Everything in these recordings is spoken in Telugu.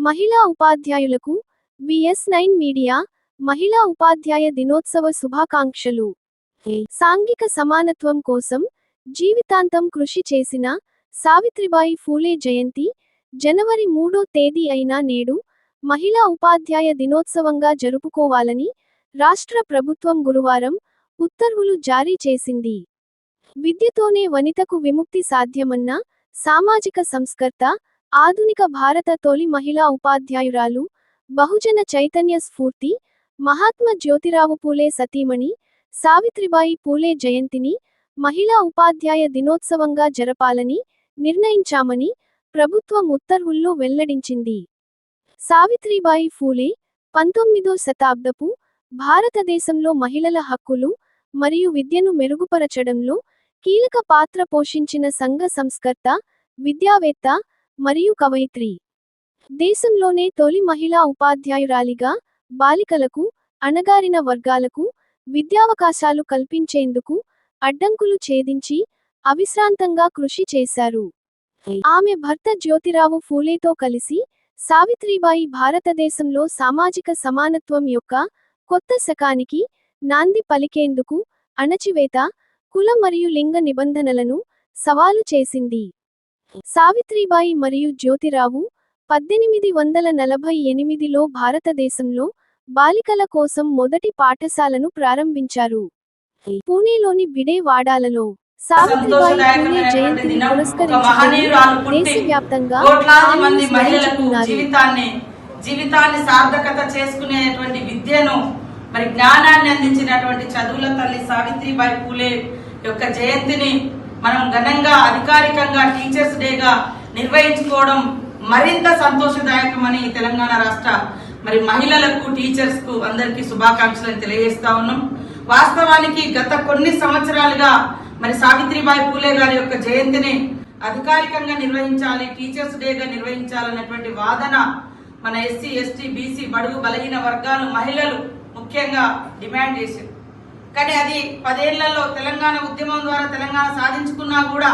మహిళా ఉపాధ్యాయులకు VS9 మీడియా మహిళా ఉపాధ్యాయ దినోత్సవ శుభాకాంక్షలు. సాంఘిక సమానత్వం కోసం జీవితాంతం కృషి చేసిన సావిత్రిబాయి ఫూలే జయంతి జనవరి 3వ తేదీ అయిన నేడు మహిళా ఉపాధ్యాయ దినోత్సవంగా జరుపుకోవాలని రాష్ట్ర ప్రభుత్వం గురువారం ఉత్తర్వులు జారీ చేసింది. విద్యతోనే వనితకు విముక్తి సాధ్యమన్న సామాజిక సంస్కర్త, ఆధునిక భారత తొలి మహిళా ఉపాధ్యాయురాలు, బహుజన చైతన్య స్ఫూర్తి, మహాత్మా జ్యోతిరావు పూలే సతీమణి సావిత్రిబాయి పూలే జయంతిని మహిళా ఉపాధ్యాయ దినోత్సవంగా జరపాలని నిర్ణయించామని ప్రభుత్వం ఉత్తర్వుల్లో వెల్లడించింది. సావిత్రిబాయి ఫూలే 19వ శతాబ్దపు భారతదేశంలో మహిళల హక్కులు మరియు విద్యను మెరుగుపరచడంలో కీలక పాత్ర పోషించిన సంఘ సంస్కర్త, విద్యావేత్త మరియు కవయిత్రి. దేశంలోనే తొలి మహిళా ఉపాధ్యాయురాలిగా బాలికలకు, అణగారిన వర్గాలకు విద్యావకాశాలు కల్పించేందుకు అడ్డంకులు ఛేదించి అవిశ్రాంతంగా కృషి చేశారు. ఆమె భర్త జ్యోతిరావు ఫూలేతో కలిసి సావిత్రిబాయి భారతదేశంలో సామాజిక సమానత్వం యొక్క కొత్త శకానికి నాంది పలికేందుకు అణచివేత, కుల మరియు లింగ నిబంధనలను సవాలు చేసింది. సావిత్రిబాయి మరియు జ్యోతిరావు 1848లో భారతదేశంలో బాలికల కోసం మొదటి పాఠశాలను ప్రారంభించారు. పూణేలోని బిడే వాడాలలో సావిత్రిబాయి పూలే జయంతిని పురస్కరించుకొని దేశవ్యాప్తంగా జీవితాన్ని సార్థకత చేసుకునేటువంటి విద్యను మరి జ్ఞానాన్ని అందించినటువంటి చదువుల తల్లి సావిత్రిబాయి పూలే యొక్క జయంతిని మనం ఘనంగా అధికారికంగా టీచర్స్ డేగా నిర్వహించుకోవడం మరింత సంతోషదాయకమని తెలంగాణ రాష్ట్ర మరి మహిళలకు, టీచర్స్ కు అందరికీ శుభాకాంక్షలను తెలియజేస్తా ఉన్నాం. వాస్తవానికి గత కొన్ని సంవత్సరాలుగా మరి సావిత్రిబాయి పూలే గారి యొక్క జయంతిని అధికారికంగా నిర్వహించాలి, టీచర్స్ డేగా నిర్వహించాలన్నటువంటి వాదన మన ఎస్సీ, ఎస్టీ, బీసీ, బడుగు బలహీన వర్గాలు, మహిళలు ముఖ్యంగా డిమాండ్ చేశారు. కానీ అది 10 ఏళ్లలో తెలంగాణ ఉద్యమం ద్వారా తెలంగాణ సాధించుకున్నా కూడా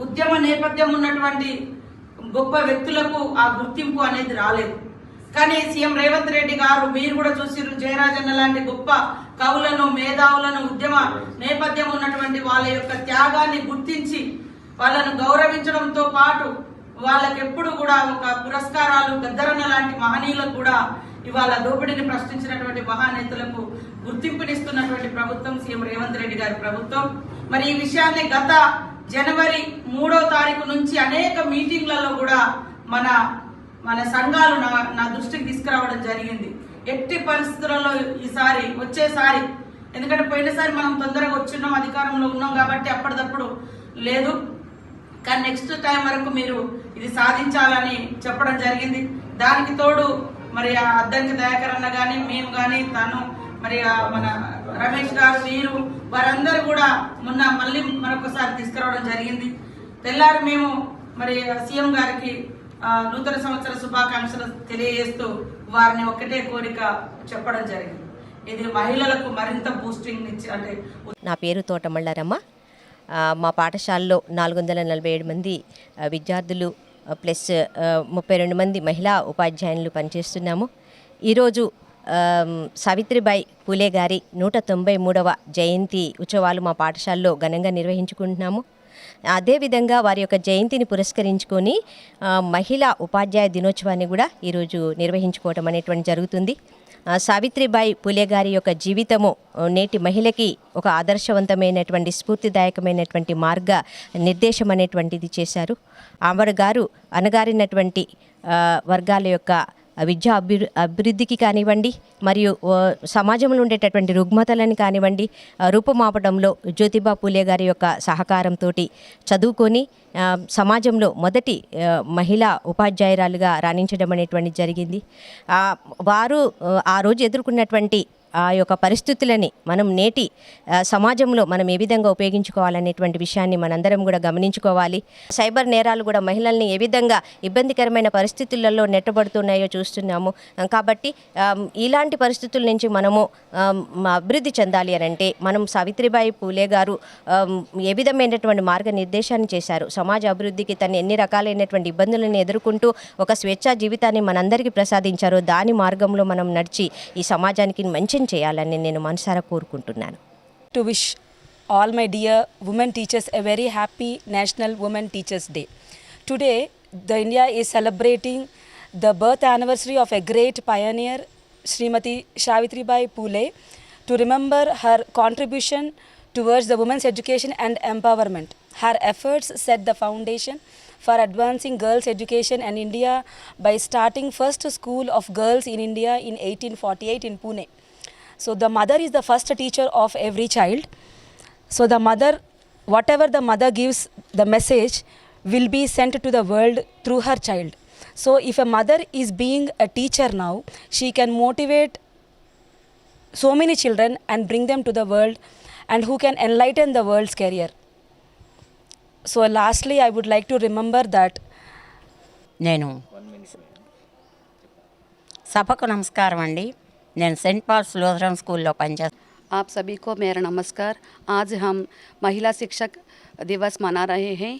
ఉద్యమ నేపథ్యం ఉన్నటువంటి గొప్ప వ్యక్తులకు ఆ గుర్తింపు అనేది రాలేదు. కానీ సీఎం రేవంత్ రెడ్డి గారు, మీరు కూడా చూసిరు, జయరాజన్న లాంటి గొప్ప కవులను, మేధావులను, ఉద్యమ నేపథ్యం ఉన్నటువంటి వాళ్ళ యొక్క త్యాగాన్ని గుర్తించి వాళ్ళను గౌరవించడంతో పాటు వాళ్ళకెప్పుడు కూడా ఒక పురస్కారాలు, గద్దరన్న లాంటి మహనీయులకు కూడా ఇవాళ దోపిడీని ప్రశ్నించినటువంటి మహానేతలకు గుర్తింపునిస్తున్నటువంటి ప్రభుత్వం సీఎం రేవంత్ రెడ్డి గారి ప్రభుత్వం. మరి ఈ విషయాన్ని గత జనవరి 3వ తారీఖు నుంచి అనేక మీటింగ్లలో కూడా మన సంఘాలు నా దృష్టికి తీసుకురావడం జరిగింది. ఎట్టి పరిస్థితులలో వచ్చేసారి ఎందుకంటే పోయినసారి మనం తొందరగా వచ్చిన్నాం, అధికారంలో ఉన్నాం కాబట్టి అప్పటిదప్పుడు లేదు, కానీ నెక్స్ట్ టైం వరకు మీరు ఇది సాధించాలని చెప్పడం జరిగింది. దానికి తోడు మరి అద్దంకి దయాకర్ అన్న గాని, మేము గాని, తను మరి మన రమేష్ గారు, వీరు వారందరూ కూడా మొన్న మళ్ళీ మరొకసారి తీసుకురావడం జరిగింది. తెల్లారి మేము మరి సీఎం గారికి నూతన సంవత్సర శుభాకాంక్షలు తెలియజేస్తూ వారిని ఒకటే కోరిక చెప్పడం జరిగింది. ఇది మహిళలకు మరింత బూస్టింగ్ ఇచ్చి అంటే. నా పేరు తోటమళ్ళారమ్మ. మా పాఠశాలలో 447 మంది విద్యార్థులు ప్లస్ 32 మంది మహిళా ఉపాధ్యాయులు పనిచేస్తున్నాము. ఈరోజు సావిత్రిబాయి పూలే గారి 193వ జయంతి ఉత్సవాలు మా పాఠశాలలో ఘనంగా నిర్వహించుకుంటున్నాము. అదేవిధంగా వారి యొక్క జయంతిని పురస్కరించుకొని మహిళా ఉపాధ్యాయ దినోత్సవాన్ని కూడా ఈరోజు నిర్వహించుకోవటం అనేటువంటి జరుగుతుంది. సావిత్రిబాయి పూలే గారి యొక్క జీవితము నేటి మహిళకి ఒక ఆదర్శవంతమైనటువంటి, స్ఫూర్తిదాయకమైనటువంటి మార్గ నిర్దేశం అనేటువంటిది చేశారు. ఆమె గారు అణగారినటువంటి వర్గాల యొక్క విద్యా అభివృద్ధికి కానివ్వండి, మరియు సమాజంలో ఉండేటటువంటి రుగ్మతలను కానివ్వండి రూపుమాపడంలో జ్యోతిబా పూలే గారి యొక్క సహకారంతో చదువుకొని సమాజంలో మొదటి మహిళా ఉపాధ్యాయురాలుగా రాణించడం అనేటువంటి జరిగింది. వారు ఆ రోజు ఎదుర్కొన్నటువంటి ఆ యొక్క పరిస్థితులని మనం నేటి సమాజంలో మనం ఏ విధంగా ఉపయోగించుకోవాలనేటువంటి విషయాన్ని మనందరం కూడా గమనించుకోవాలి. సైబర్ నేరాలు కూడా మహిళల్ని ఏ విధంగా ఇబ్బందికరమైన పరిస్థితులలో నెట్టబడుతున్నాయో చూస్తున్నాము. కాబట్టి ఇలాంటి పరిస్థితుల నుంచి మనము అభివృద్ధి చెందాలి అని అంటే మనం సావిత్రిబాయి పూలే గారు ఏ విధమైనటువంటి మార్గనిర్దేశాన్ని చేశారు. సమాజ అభివృద్ధికి తను ఎన్ని రకాలైనటువంటి ఇబ్బందులను ఎదుర్కొంటూ ఒక స్వేచ్ఛా జీవితాన్ని మనందరికీ ప్రసాదించారో దాని మార్గంలో మనం నడిచి ఈ సమాజానికి మంచి చేయాలని నేను మనసారా కోరుకుంటున్నాను. To wish all my dear women teachers a very happy National Women Teachers Day. Today, the India is celebrating the birth anniversary of a great pioneer, Srimati Savitribai Phule, to remember her contribution towards the women's education and empowerment. Her efforts set the foundation for advancing girls' education in India by starting first school of girls in India in 1848 in Pune. So the mother is the first teacher of every child. So the mother, whatever the mother gives, the message will be sent to the world through her child. So if a mother is being a teacher now, she can motivate so many children and bring them to the world, and who can enlighten the world's career. So lastly, I would like to remember that నేను సభకు నమస్కారం అండి. నేను సెయింట్ పాల్స్ లూథరన్ స్కూల్లో పనిచేస్తాను. आप सभी को मेरा नमस्कार। आज हम महिला शिक्षक दिवस मना रहे हैं।